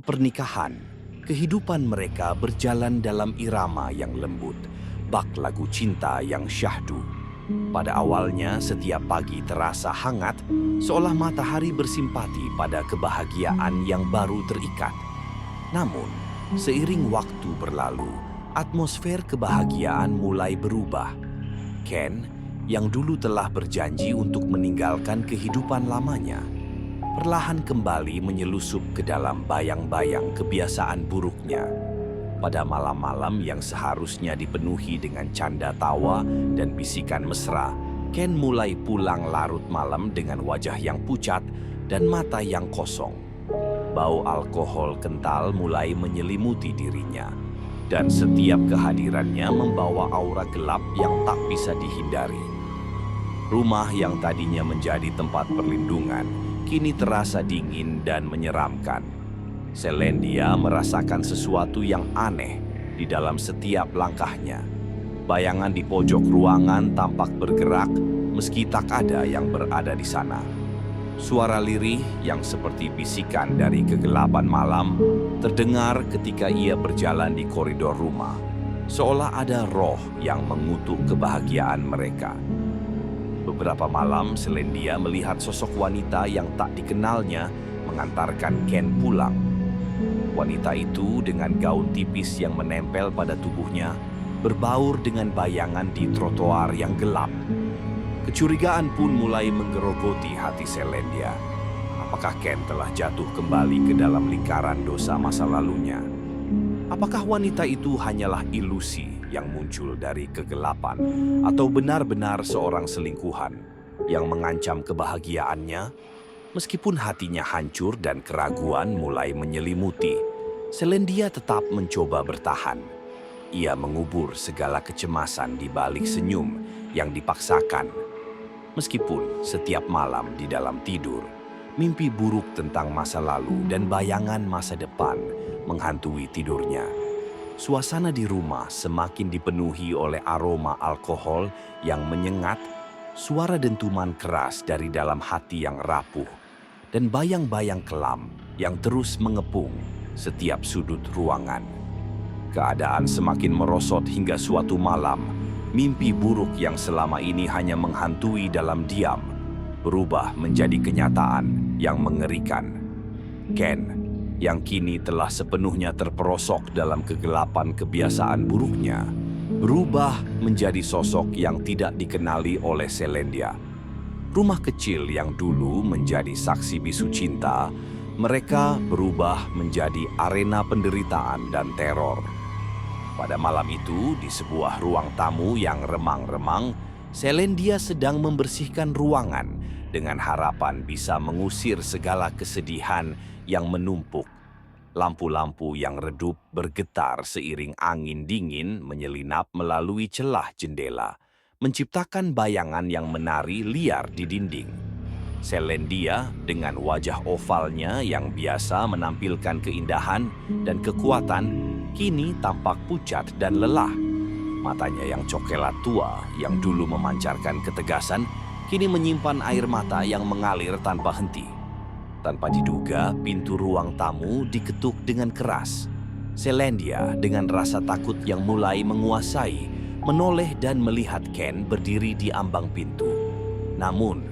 pernikahan, kehidupan mereka berjalan dalam irama yang lembut, bak lagu cinta yang syahdu. Pada awalnya, setiap pagi terasa hangat, seolah matahari bersimpati pada kebahagiaan yang baru terikat. Namun, seiring waktu berlalu, atmosfer kebahagiaan mulai berubah. Ken, yang dulu telah berjanji untuk meninggalkan kehidupan lamanya, perlahan kembali menyelusup ke dalam bayang-bayang kebiasaan buruknya. Pada malam-malam yang seharusnya dipenuhi dengan canda tawa dan bisikan mesra, Ken mulai pulang larut malam dengan wajah yang pucat dan mata yang kosong. Bau alkohol kental mulai menyelimuti dirinya, dan setiap kehadirannya membawa aura gelap yang tak bisa dihindari. Rumah yang tadinya menjadi tempat perlindungan kini terasa dingin dan menyeramkan. Selendia merasakan sesuatu yang aneh di dalam setiap langkahnya. Bayangan di pojok ruangan tampak bergerak meski tak ada yang berada di sana. Suara lirih yang seperti bisikan dari kegelapan malam terdengar ketika ia berjalan di koridor rumah, seolah ada roh yang mengutuk kebahagiaan mereka. Beberapa malam, Selendia melihat sosok wanita yang tak dikenalnya mengantarkan Ken pulang. Wanita itu dengan gaun tipis yang menempel pada tubuhnya berbaur dengan bayangan di trotoar yang gelap. Kecurigaan pun mulai menggerogoti hati Selendia. Apakah Ken telah jatuh kembali ke dalam lingkaran dosa masa lalunya? Apakah wanita itu hanyalah ilusi yang muncul dari kegelapan, atau benar-benar seorang selingkuhan yang mengancam kebahagiaannya? Meskipun hatinya hancur dan keraguan mulai menyelimuti, Selendia tetap mencoba bertahan. Ia mengubur segala kecemasan di balik senyum yang dipaksakan. Meskipun setiap malam di dalam tidur, mimpi buruk tentang masa lalu dan bayangan masa depan menghantui tidurnya. Suasana di rumah semakin dipenuhi oleh aroma alkohol yang menyengat, suara dentuman keras dari dalam hati yang rapuh, dan bayang-bayang kelam yang terus mengepung setiap sudut ruangan. Keadaan semakin merosot hingga suatu malam, mimpi buruk yang selama ini hanya menghantui dalam diam berubah menjadi kenyataan yang mengerikan. Ken, yang kini telah sepenuhnya terperosok dalam kegelapan kebiasaan buruknya, berubah menjadi sosok yang tidak dikenali oleh Selendia. Rumah kecil yang dulu menjadi saksi bisu cinta, mereka berubah menjadi arena penderitaan dan teror. Pada malam itu, di sebuah ruang tamu yang remang-remang, Selendia sedang membersihkan ruangan dengan harapan bisa mengusir segala kesedihan yang menumpuk. Lampu-lampu yang redup bergetar seiring angin dingin menyelinap melalui celah jendela, menciptakan bayangan yang menari liar di dinding. Selendia dengan wajah ovalnya yang biasa menampilkan keindahan dan kekuatan, kini tampak pucat dan lelah. Matanya yang cokelat tua yang dulu memancarkan ketegasan, kini menyimpan air mata yang mengalir tanpa henti. Tanpa diduga, pintu ruang tamu diketuk dengan keras. Selendia dengan rasa takut yang mulai menguasai, menoleh dan melihat Ken berdiri di ambang pintu. Namun,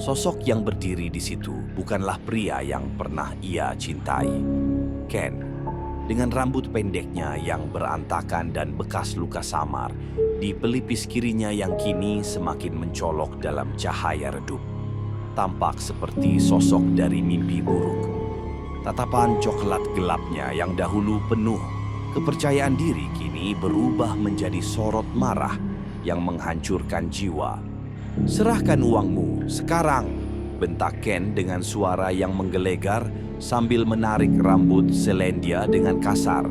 sosok yang berdiri di situ bukanlah pria yang pernah ia cintai. Ken, dengan rambut pendeknya yang berantakan dan bekas luka samar, di pelipis kirinya yang kini semakin mencolok dalam cahaya redup, tampak seperti sosok dari mimpi buruk. Tatapan coklat gelapnya yang dahulu penuh kepercayaan diri kini berubah menjadi sorot marah yang menghancurkan jiwa. "Serahkan uangmu sekarang," bentak Ken dengan suara yang menggelegar sambil menarik rambut Selendia dengan kasar.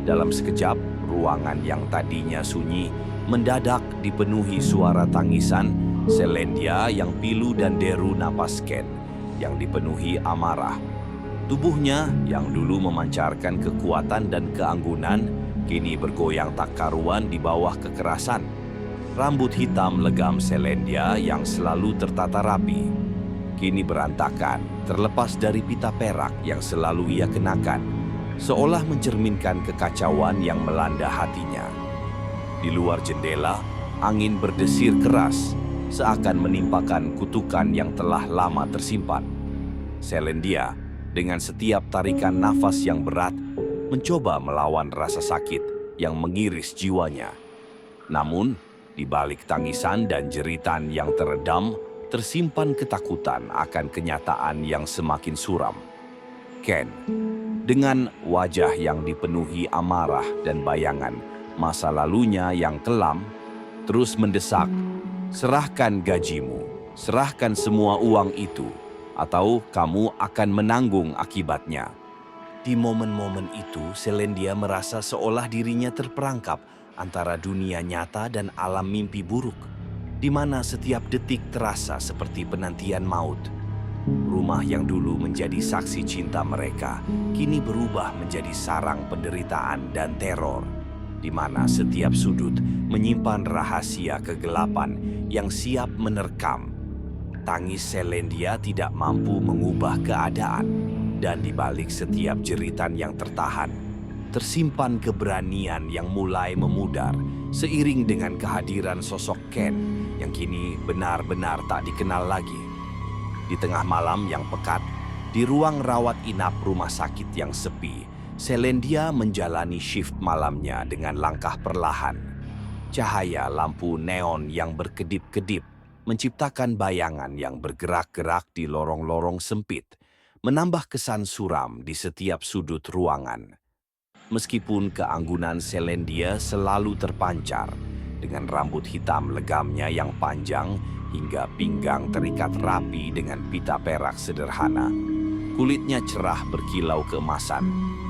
Dalam sekejap, ruangan yang tadinya sunyi mendadak dipenuhi suara tangisan Selendia yang pilu dan deru napas Ken yang dipenuhi amarah. Tubuhnya yang dulu memancarkan kekuatan dan keanggunan kini bergoyang tak karuan di bawah kekerasan. Rambut hitam legam Selendia yang selalu tertata rapi kini berantakan, terlepas dari pita perak yang selalu ia kenakan. seolah mencerminkan kekacauan yang melanda hatinya. Di luar jendela, angin berdesir keras, seakan menimpakan kutukan yang telah lama tersimpan. Selendia, dengan setiap tarikan nafas yang berat, mencoba melawan rasa sakit yang mengiris jiwanya. Namun, di balik tangisan dan jeritan yang teredam, tersimpan ketakutan akan kenyataan yang semakin suram. Ken, dengan wajah yang dipenuhi amarah dan bayangan masa lalunya yang kelam, terus mendesak, "Serahkan gajimu, serahkan semua uang itu, atau kamu akan menanggung akibatnya." Di momen-momen itu, Selendia merasa seolah dirinya terperangkap antara dunia nyata dan alam mimpi buruk, di mana setiap detik terasa seperti penantian maut. Rumah yang dulu menjadi saksi cinta mereka, kini berubah menjadi sarang penderitaan dan teror, di mana setiap sudut menyimpan rahasia kegelapan yang siap menerkam. Tangis Selendia tidak mampu mengubah keadaan, dan di balik setiap jeritan yang tertahan, tersimpan keberanian yang mulai memudar seiring dengan kehadiran sosok Ken yang kini benar-benar tak dikenal lagi. Di tengah malam yang pekat, di ruang rawat inap rumah sakit yang sepi, Selendia menjalani shift malamnya dengan langkah perlahan. Cahaya lampu neon yang berkedip-kedip menciptakan bayangan yang bergerak-gerak di lorong-lorong sempit, menambah kesan suram di setiap sudut ruangan. Meskipun keanggunan Selendia selalu terpancar, dengan rambut hitam legamnya yang panjang hingga pinggang terikat rapi dengan pita perak sederhana, kulitnya cerah berkilau keemasan,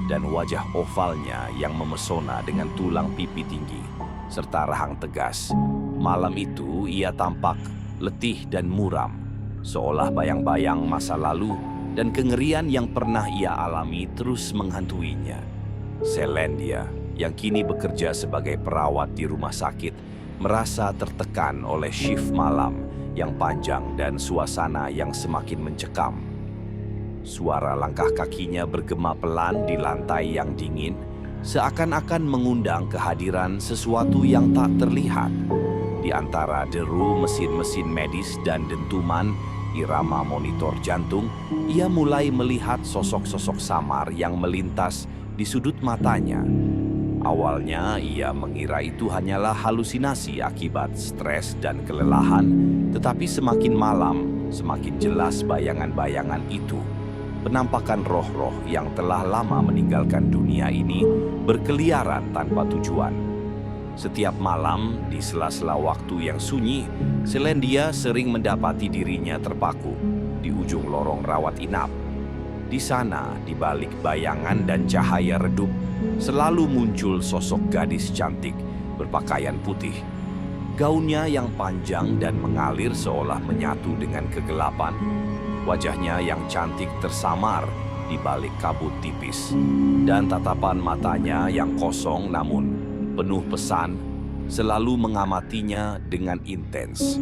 dan wajah ovalnya yang memesona dengan tulang pipi tinggi, serta rahang tegas. Malam itu ia tampak letih dan muram, seolah bayang-bayang masa lalu dan kengerian yang pernah ia alami terus menghantuinya. Selendia, yang kini bekerja sebagai perawat di rumah sakit, merasa tertekan oleh shift malam yang panjang dan suasana yang semakin mencekam. Suara langkah kakinya bergema pelan di lantai yang dingin, seakan-akan mengundang kehadiran sesuatu yang tak terlihat. Di antara deru mesin-mesin medis dan dentuman irama monitor jantung, ia mulai melihat sosok-sosok samar yang melintas di sudut matanya. Awalnya ia mengira itu hanyalah halusinasi akibat stres dan kelelahan, tetapi semakin malam, semakin jelas bayangan-bayangan itu. Penampakan roh-roh yang telah lama meninggalkan dunia ini berkeliaran tanpa tujuan. Setiap malam, di sela-sela waktu yang sunyi, Selendia sering mendapati dirinya terpaku di ujung lorong rawat inap. Di sana, di balik bayangan dan cahaya redup, selalu muncul sosok gadis cantik berpakaian putih. Gaunnya yang panjang dan mengalir seolah menyatu dengan kegelapan. Wajahnya yang cantik tersamar di balik kabut tipis, dan tatapan matanya yang kosong namun penuh pesan selalu mengamatinya dengan intens.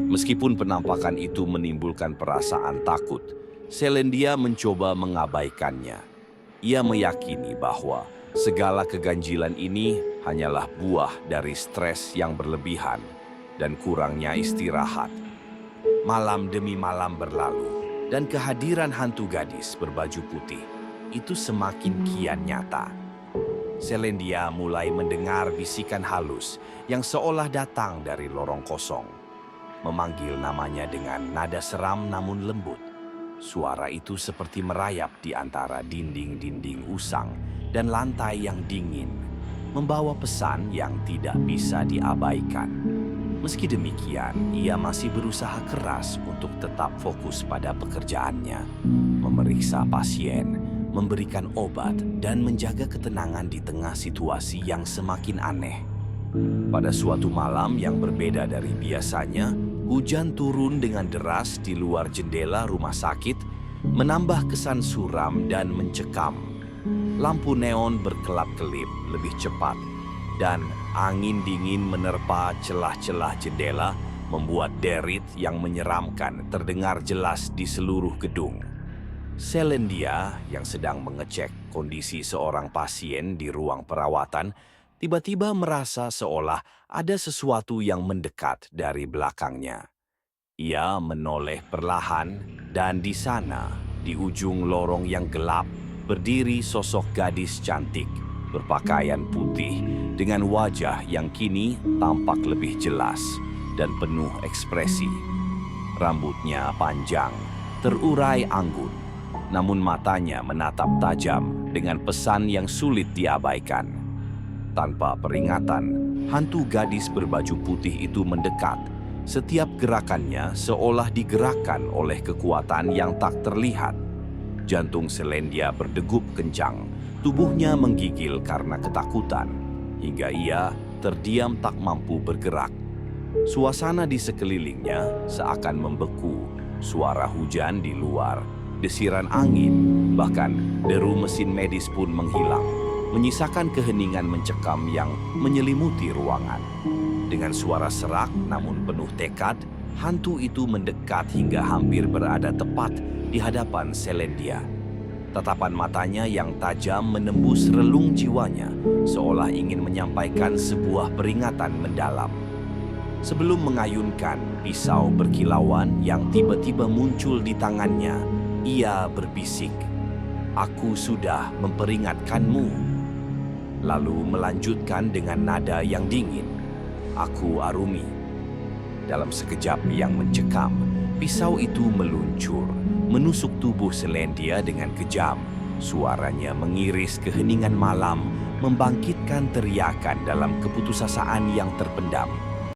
Meskipun penampakan itu menimbulkan perasaan takut, Selendia mencoba mengabaikannya. Ia meyakini bahwa segala keganjilan ini hanyalah buah dari stres yang berlebihan dan kurangnya istirahat. Malam demi malam berlalu, dan kehadiran hantu gadis berbaju putih itu semakin kian nyata. Selendia mulai mendengar bisikan halus yang seolah datang dari lorong kosong, memanggil namanya dengan nada seram namun lembut. Suara itu seperti merayap di antara dinding-dinding usang dan lantai yang dingin, membawa pesan yang tidak bisa diabaikan. Meski demikian, ia masih berusaha keras untuk tetap fokus pada pekerjaannya, memeriksa pasien, memberikan obat, dan menjaga ketenangan di tengah situasi yang semakin aneh. Pada suatu malam yang berbeda dari biasanya, hujan turun dengan deras di luar jendela rumah sakit, menambah kesan suram dan mencekam. Lampu neon berkelap-kelip lebih cepat, dan angin dingin menerpa celah-celah jendela, membuat derit yang menyeramkan terdengar jelas di seluruh gedung. Selendia yang sedang mengecek kondisi seorang pasien di ruang perawatan tiba-tiba merasa seolah ada sesuatu yang mendekat dari belakangnya. Ia menoleh perlahan dan di sana, di ujung lorong yang gelap, berdiri sosok gadis cantik berpakaian putih dengan wajah yang kini tampak lebih jelas dan penuh ekspresi. Rambutnya panjang, terurai anggun, namun matanya menatap tajam dengan pesan yang sulit diabaikan. Tanpa peringatan, hantu gadis berbaju putih itu mendekat. Setiap gerakannya seolah digerakkan oleh kekuatan yang tak terlihat. Jantung Selendia berdegup kencang, tubuhnya menggigil karena ketakutan, hingga ia terdiam tak mampu bergerak. Suasana di sekelilingnya seakan membeku, suara hujan di luar, desiran angin, bahkan deru mesin medis pun menghilang, menyisakan keheningan mencekam yang menyelimuti ruangan. Dengan suara serak namun penuh tekad, hantu itu mendekat hingga hampir berada tepat di hadapan Selendia. Tatapan matanya yang tajam menembus relung jiwanya, seolah ingin menyampaikan sebuah peringatan mendalam. Sebelum mengayunkan pisau berkilauan yang tiba-tiba muncul di tangannya, ia berbisik, "Aku sudah memperingatkanmu." Lalu melanjutkan dengan nada yang dingin, "Aku Arumi." Dalam sekejap yang mencekam, pisau itu meluncur, menusuk tubuh Selendia dengan kejam. Suaranya mengiris keheningan malam, membangkitkan teriakan dalam keputusasaan yang terpendam.